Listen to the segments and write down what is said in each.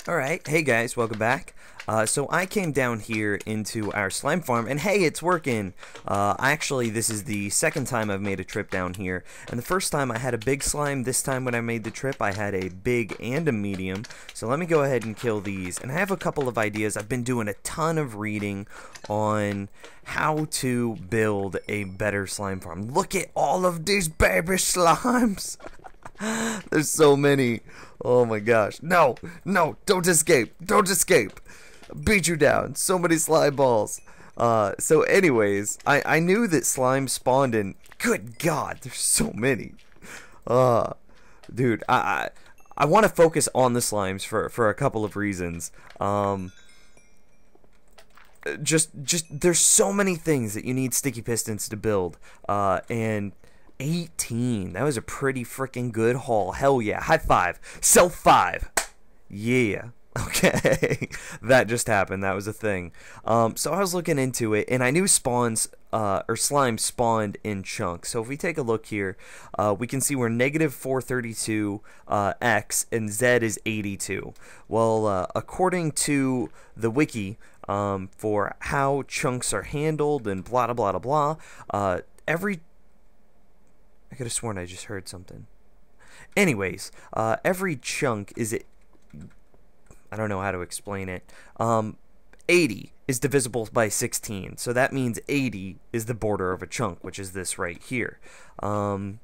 Alright, hey guys, welcome back. So I came down here into our slime farm, and hey, it's working! Actually, this is the second time I've made a trip down here, and the first time I had a big slime. This time when I made the trip, I had a big and a medium. So let me go ahead and kill these, and I have a couple of ideas. I've been doing a ton of reading on how to build a better slime farm. Look at all of these baby slimes! There's so many. Oh my gosh. No, no, don't escape. Don't escape. Beat you down. So many slime balls. So anyways, I knew that slime spawned in. Good God, there's so many. Dude, I want to focus on the slimes for a couple of reasons. Just there's so many things that you need sticky pistons to build. And 18. That was a pretty freaking good haul. Hell yeah. High five. Self 5. Yeah. Okay. That just happened. That was a thing. So I was looking into it, and I knew spawns, or slime spawned in chunks. So if we take a look here, we can see we're negative 432 X, and Z is 82. Well, according to the wiki, for how chunks are handled and blah, blah, blah, blah, I could have sworn I just heard something. Anyways, every chunk is I don't know how to explain it. 80 is divisible by 16, so that means 80 is the border of a chunk, which is this right here. And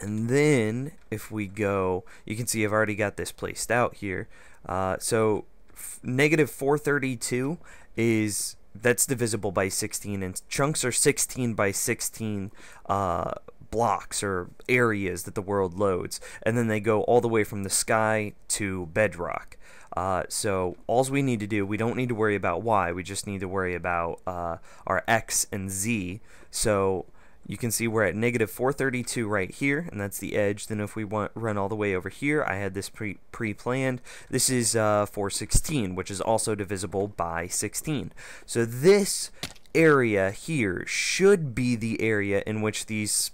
then if we go, you can see I've already got this placed out here. So negative 432 that's divisible by 16, and chunks are 16 by 16 blocks or areas that the world loads, and then they go all the way from the sky to bedrock. So all we need to do, we don't need to worry about Y, we just need to worry about our X and Z. So you can see we're at negative 432 right here, and that's the edge. Then if we run all the way over here, I had this pre-planned. This is 416, which is also divisible by 16. So this area here should be the area in which these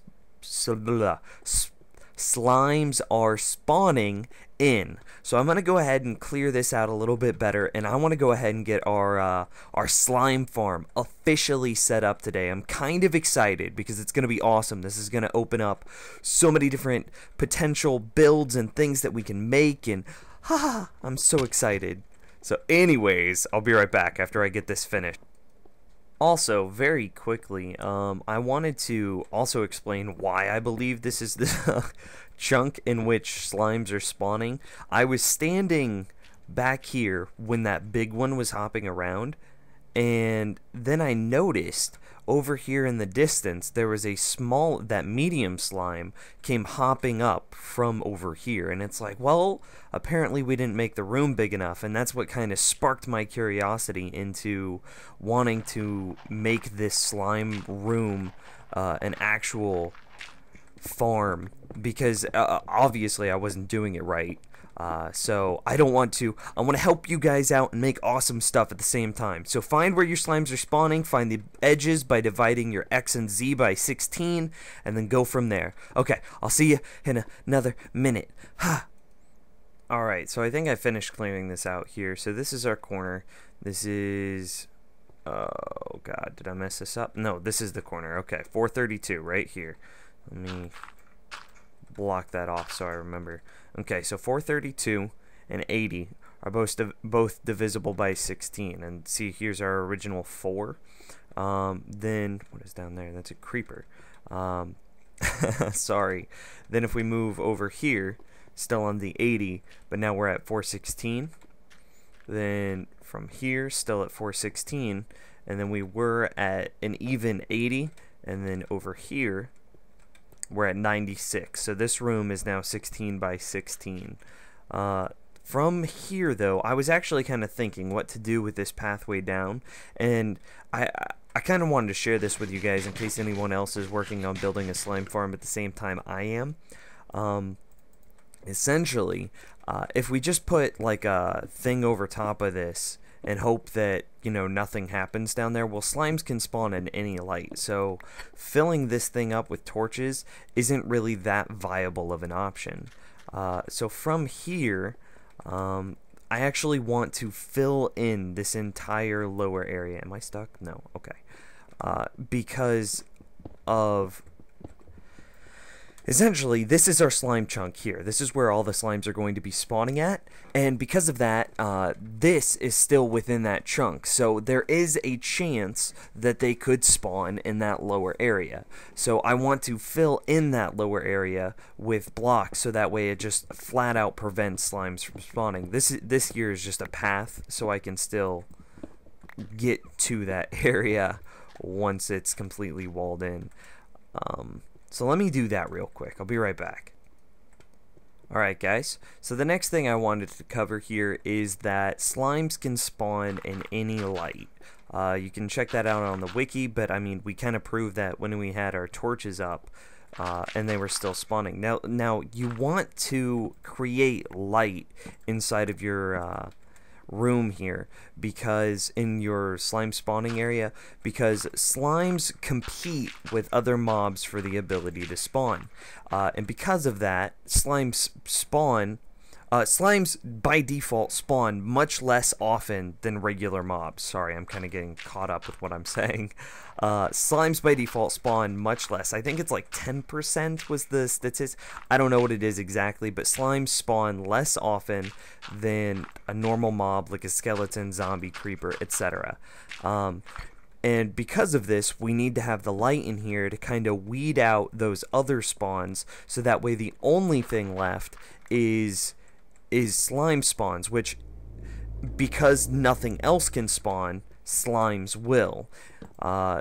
slimes are spawning in. So I'm gonna go ahead and clear this out a little bit better, and I want to go ahead and get our slime farm officially set up today. I'm kind of excited because it's gonna be awesome. This is gonna open up so many different potential builds and things that we can make, and I'm so excited. So anyways, I'll be right back after I get this finished. Also, very quickly, I wanted to also explain why I believe this is the chunk in which slimes are spawning. I was standing back here when that big one was hopping around, and then I noticed over here in the distance there was that medium slime came hopping up from over here, and it's like, well, apparently we didn't make the room big enough, and that's what kind of sparked my curiosity into wanting to make this slime room an actual farm, because obviously I wasn't doing it right. So I want to help you guys out and make awesome stuff at the same time. So find where your slimes are spawning, find the edges by dividing your X and Z by 16, and then go from there. Okay, I'll see you in another minute. Alright, so I think I finished clearing this out here. So this is our corner. This is, oh god, did I mess this up? No, this is the corner. Okay, 432 right here. Let me block that off so I remember. Okay, so 432 and 80 are both divisible by 16. And see, here's our original 4. Then, what is down there? That's a creeper. Sorry. Then if we move over here, still on the 80, but now we're at 416. Then from here, still at 416. And then we were at an even 80. And then over here, we're at 96. So this room is now 16 by 16. From here, though, I was actually kind of thinking what to do with this pathway down, and I kind of wanted to share this with you guys in case anyone else is working on building a slime farm at the same time I am. Essentially, if we just put like a thing over top of this and hope that, you know, nothing happens down there, well, slimes can spawn in any light, so filling this thing up with torches isn't really that viable of an option. So from here, I actually want to fill in this entire lower area. Am I stuck? No. Okay. Because of... Essentially, this is our slime chunk here. This is where all the slimes are going to be spawning at. And because of that, this is still within that chunk. So there is a chance that they could spawn in that lower area. So I want to fill in that lower area with blocks so that way it just flat out prevents slimes from spawning. This here is just a path so I can still get to that area once it's completely walled in. So let me do that real quick. I'll be right back. Alright guys, so the next thing I wanted to cover here is that slimes can spawn in any light. You can check that out on the wiki, but I mean, we kind of proved that when we had our torches up and they were still spawning. Now you want to create light inside of your room here, because in your slime spawning area, because slimes compete with other mobs for the ability to spawn, and because of that, slimes by default spawn much less often than regular mobs. Sorry, I'm kind of getting caught up with what I'm saying. Slimes by default spawn much less. I think it's like 10% was the statistic. I don't know what it is exactly, but slimes spawn less often than a normal mob like a skeleton, zombie, creeper, etc. And because of this, we need to have the light in here to kind of weed out those other spawns, so that way the only thing left is slime spawns, which, because nothing else can spawn, slimes will.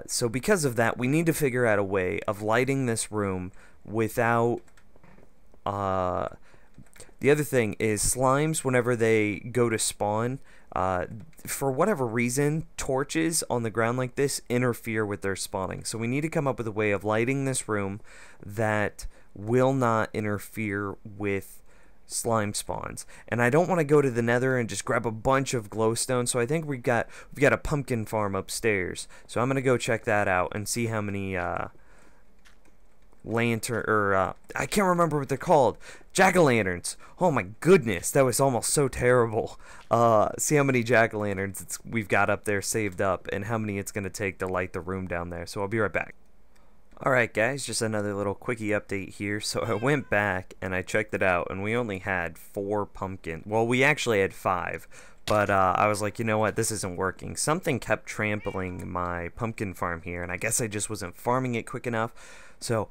So because of that, we need to figure out a way of lighting this room without... The other thing is slimes, whenever they go to spawn, for whatever reason, torches on the ground like this interfere with their spawning. So we need to come up with a way of lighting this room that will not interfere with slime spawns. And I don't want to go to the nether and just grab a bunch of glowstone, so I think we've got a pumpkin farm upstairs. So I'm gonna go check that out and see how many lantern, or I can't remember what they're called, jack-o'-lanterns. Oh my goodness, that was almost so terrible. See how many jack-o'-lanterns we've got up there saved up, and how many it's gonna take to light the room down there. So I'll be right back. Alright guys, just another little quickie update here. So I went back and I checked it out, and we only had 4 pumpkins. Well, we actually had 5, but I was like, you know what, this isn't working. Something kept trampling my pumpkin farm here, and I guess I just wasn't farming it quick enough. So,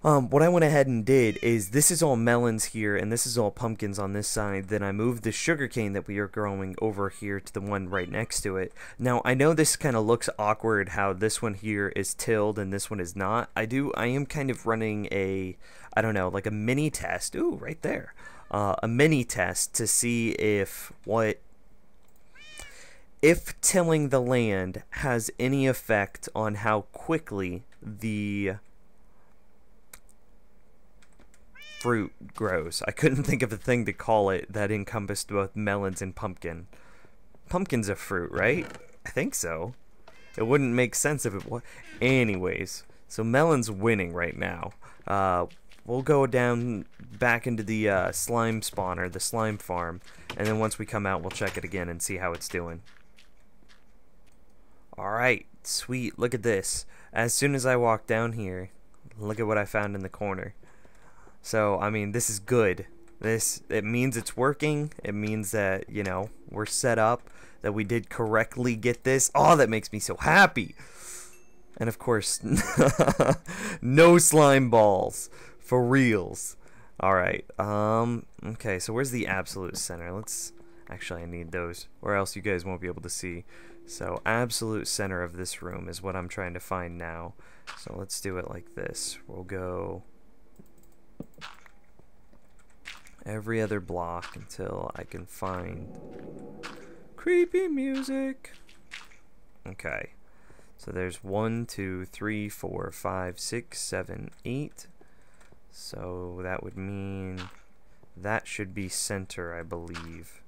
what I went ahead and did is, this is all melons here, and this is all pumpkins on this side. Then I moved the sugarcane that we are growing over here to the one right next to it. Now, I know this kind of looks awkward, how this one here is tilled and this one is not. I am kind of running a, I don't know, like a mini test. Ooh, right there. A mini test to see if tilling the land has any effect on how quickly the fruit grows. I couldn't think of a thing to call it that encompassed both melons and pumpkin. Pumpkin's a fruit, right? I think so. It wouldn't make sense if it was. Anyways, so melon's winning right now. We'll go down back into the slime spawner, the slime farm, and then once we come out, we'll check it again and see how it's doing. Alright, sweet, look at this. As soon as I walk down here, look at what I found in the corner. So, I mean, this is good. It means it's working. It means that, you know, we're set up, that we did correctly get this. Oh, that makes me so happy. And of course, no slime balls. For reals. Alright, okay, so where's the absolute center? Actually, I need those, or else you guys won't be able to see. So, absolute center of this room is what I'm trying to find now. So, let's do it like this. We'll go every other block until I can find creepy music. Okay, so there's 1, 2, 3, 4, 5, 6, 7, 8. So that would mean that should be center, I believe.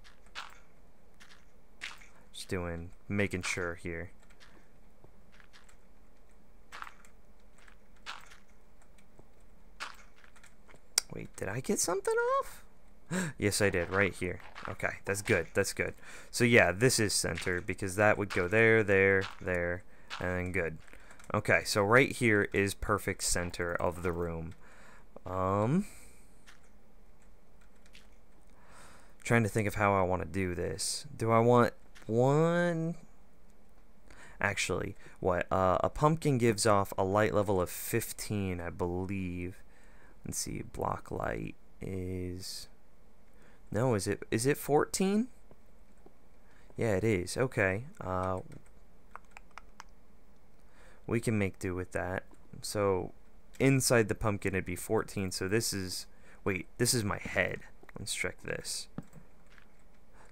Just making sure here. Wait, did I get something off? Yes, I did, right here. Okay, that's good. That's good. So yeah, this is center because that would go there, there, there, and then good. Okay, so right here is perfect center of the room. Trying to think of how I want to do this. Do I want one? Actually, what? A pumpkin gives off a light level of 15, I believe. Let's see, block light is... No, is it 14? Yeah, it is. Okay. We can make do with that. So inside the pumpkin it'd be 14. So this is... Wait, this is my head. Let's check this.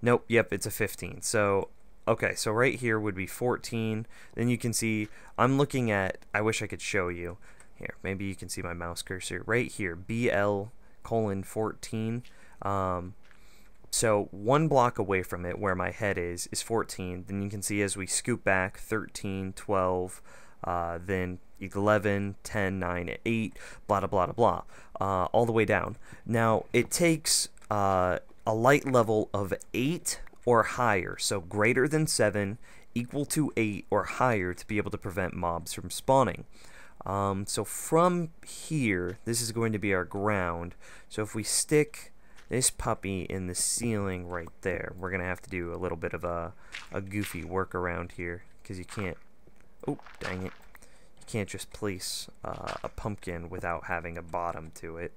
Nope, yep, it's a 15. So, okay, so right here would be 14. Then you can see, I'm looking at... I wish I could show you. Here, maybe you can see my mouse cursor. Right here, BL:14. So one block away from it, where my head is 14. Then you can see as we scoop back, 13, 12, then 11, 10, 9, 8, blah, blah, blah, blah, all the way down. Now, it takes a light level of 8 or higher, so greater than 7, equal to 8 or higher to be able to prevent mobs from spawning. So from here, this is going to be our ground. So if we stick this puppy in the ceiling right there, we're going to have to do a little bit of a goofy workaround here, because you can't, oh, dang it, you can't just place a pumpkin without having a bottom to it.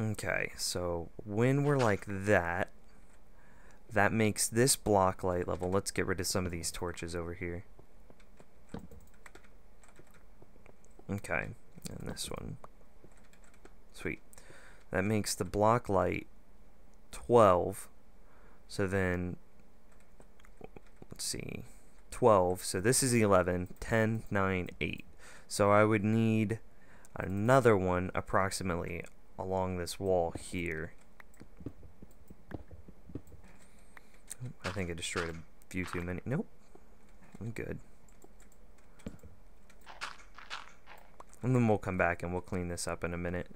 Okay, so when we're like that, that makes this block light level. Let's get rid of some of these torches over here. Okay, and this one. Sweet. That makes the block light 12. So then, let's see, 12. So this is 11, 10, 9, 8. So I would need another one approximately along this wall here. I think I destroyed a few too many. Nope. I'm good. And then we'll come back and we'll clean this up in a minute.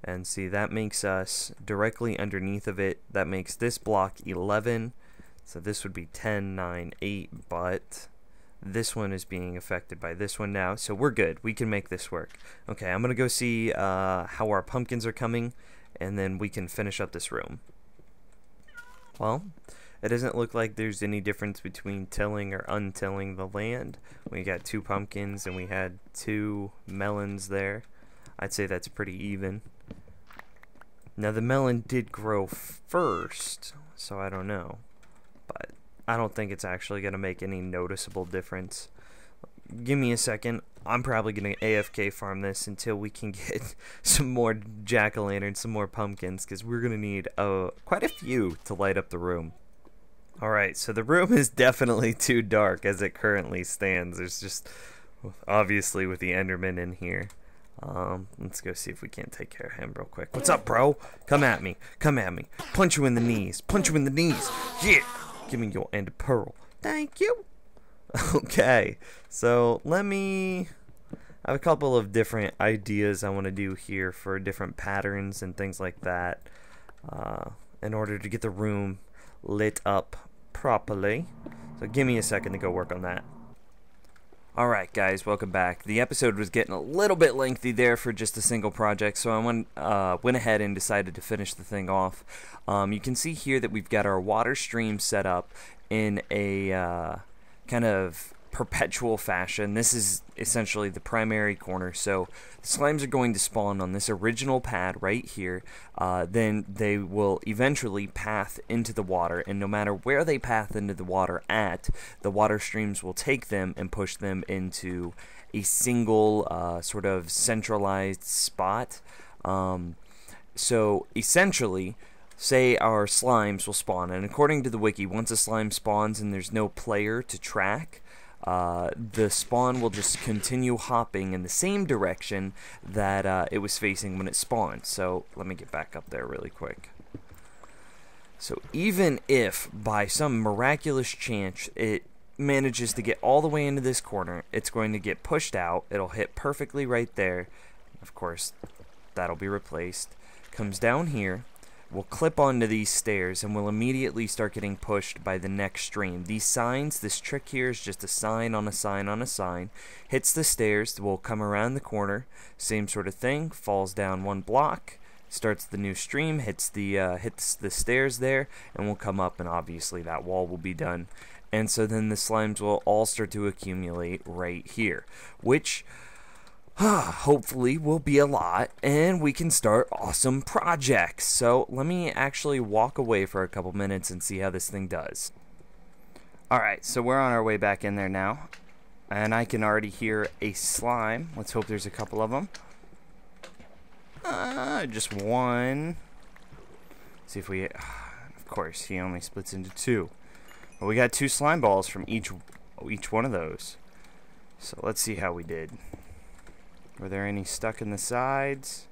And see, that makes us directly underneath of it. That makes this block 11. So this would be 10, 9, 8. But this one is being affected by this one now. So we're good. We can make this work. Okay, I'm going to go see how our pumpkins are coming. And then we can finish up this room. Well, it doesn't look like there's any difference between tilling or untilling the land. We got 2 pumpkins and we had 2 melons there. I'd say that's pretty even. Now the melon did grow first, so I don't know. But I don't think it's actually going to make any noticeable difference. Give me a second. I'm probably going to AFK farm this until we can get some more jack-o'-lanterns, some more pumpkins, because we're going to need quite a few to light up the room. Alright, so the room is definitely too dark as it currently stands. There's just, obviously, with the Enderman in here. Let's go see if we can't take care of him real quick. What's up, bro? Come at me. Come at me. Punch you in the knees. Punch you in the knees. Yeah. Give me your end pearl. Thank you. Okay. So, let me... I have a couple of different ideas I want to do here for different patterns and things like that. In order to get the room lit up properly. So give me a second to go work on that. Alright guys, welcome back. The episode was getting a little bit lengthy there for just a single project, so I went ahead and decided to finish the thing off. You can see here that we've got our water stream set up in a kind of perpetual fashion. This is essentially the primary corner, so the slimes are going to spawn on this original pad right here. Then they will eventually path into the water, and no matter where they path into the water at, the water streams will take them and push them into a single sort of centralized spot. So essentially, say our slimes will spawn, and according to the wiki, once a slime spawns and there's no player to track, the spawn will just continue hopping in the same direction that it was facing when it spawned. So let me get back up there really quick. So even if by some miraculous chance it manages to get all the way into this corner, it's going to get pushed out. It'll hit perfectly right there. Of course, that'll be replaced. Comes down here, will clip onto these stairs and will immediately start getting pushed by the next stream. These signs, this trick here is just a sign on a sign on a sign. Hits the stairs, will come around the corner, same sort of thing, falls down one block, starts the new stream, hits the stairs there, and will come up, and obviously that wall will be done. And so then the slimes will all start to accumulate right here, which hopefully will be a lot, and we can start awesome projects. So let me actually walk away for a couple minutes and see how this thing does. Alright, so we're on our way back in there now, and I can already hear a slime. Let's hope there's a couple of them. Just one. See if we... of course, he only splits into two. But we got 2 slime balls from each one of those. So let's see how we did. Were there any stuck in the sides?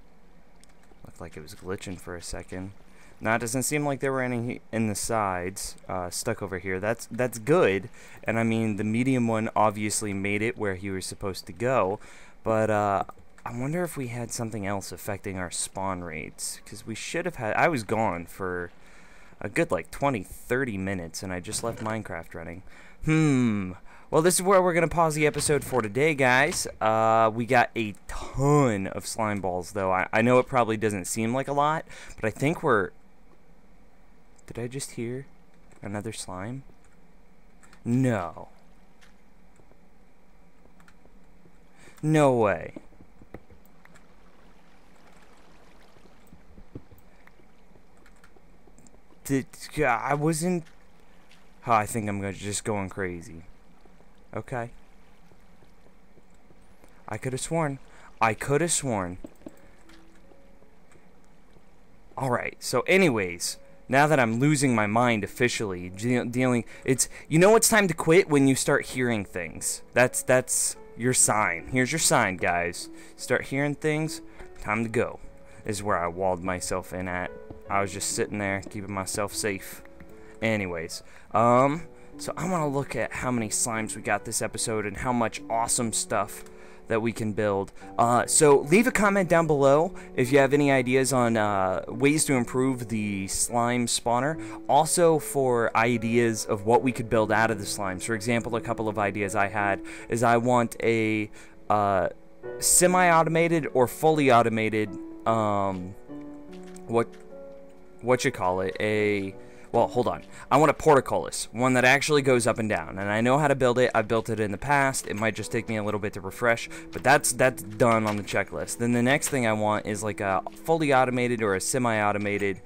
Looked like it was glitching for a second. No, it doesn't seem like there were any in the sides stuck over here. That's good. And I mean, the medium one obviously made it where he was supposed to go. But I wonder if we had something else affecting our spawn rates. Because we should have had... I was gone for a good like 20-30 minutes and I just left Minecraft running. Well, this is where we're going to pause the episode for today, guys. We got a ton of slime balls, though. I know it probably doesn't seem like a lot, but I think we're... Did I just hear another slime? No. No way. I wasn't... Oh, I think I'm just going crazy. Okay. I could have sworn. Alright, so anyways, now that I'm losing my mind officially, it's, you know it's time to quit when you start hearing things. That's your sign. Here's your sign, guys. Start hearing things, time to go. This is where I walled myself in at. I was just sitting there, keeping myself safe. Anyways, so I want to look at how many slimes we got this episode and how much awesome stuff that we can build. So leave a comment down below if you have any ideas on ways to improve the slime spawner. Also for ideas of what we could build out of the slimes. For example, a couple of ideas I had is I want a semi-automated or fully automated, what you call it, well, hold on. I want a portcullis, one that actually goes up and down, and I know how to build it. I've built it in the past. It might just take me a little bit to refresh, but that's done on the checklist. Then the next thing I want is like a fully automated or a semi-automated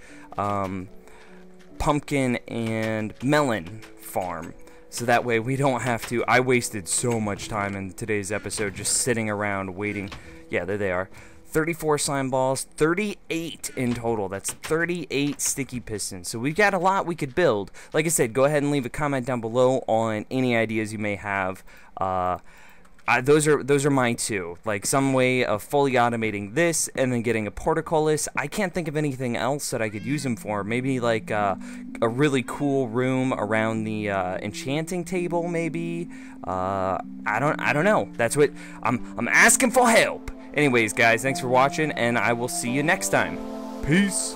pumpkin and melon farm. So that way we don't have to... I wasted so much time in today's episode just sitting around waiting. Yeah, there they are. 34 slime balls, 38 in total. That's 38 sticky pistons. So we've got a lot we could build. Like I said, go ahead and leave a comment down below on any ideas you may have. Those are mine too. Like some way of fully automating this and then getting a portcullis. I can't think of anything else that I could use them for. Maybe like a really cool room around the enchanting table. Maybe I don't know. That's what I'm asking for help. Anyways, guys, thanks for watching, and I will see you next time. Peace.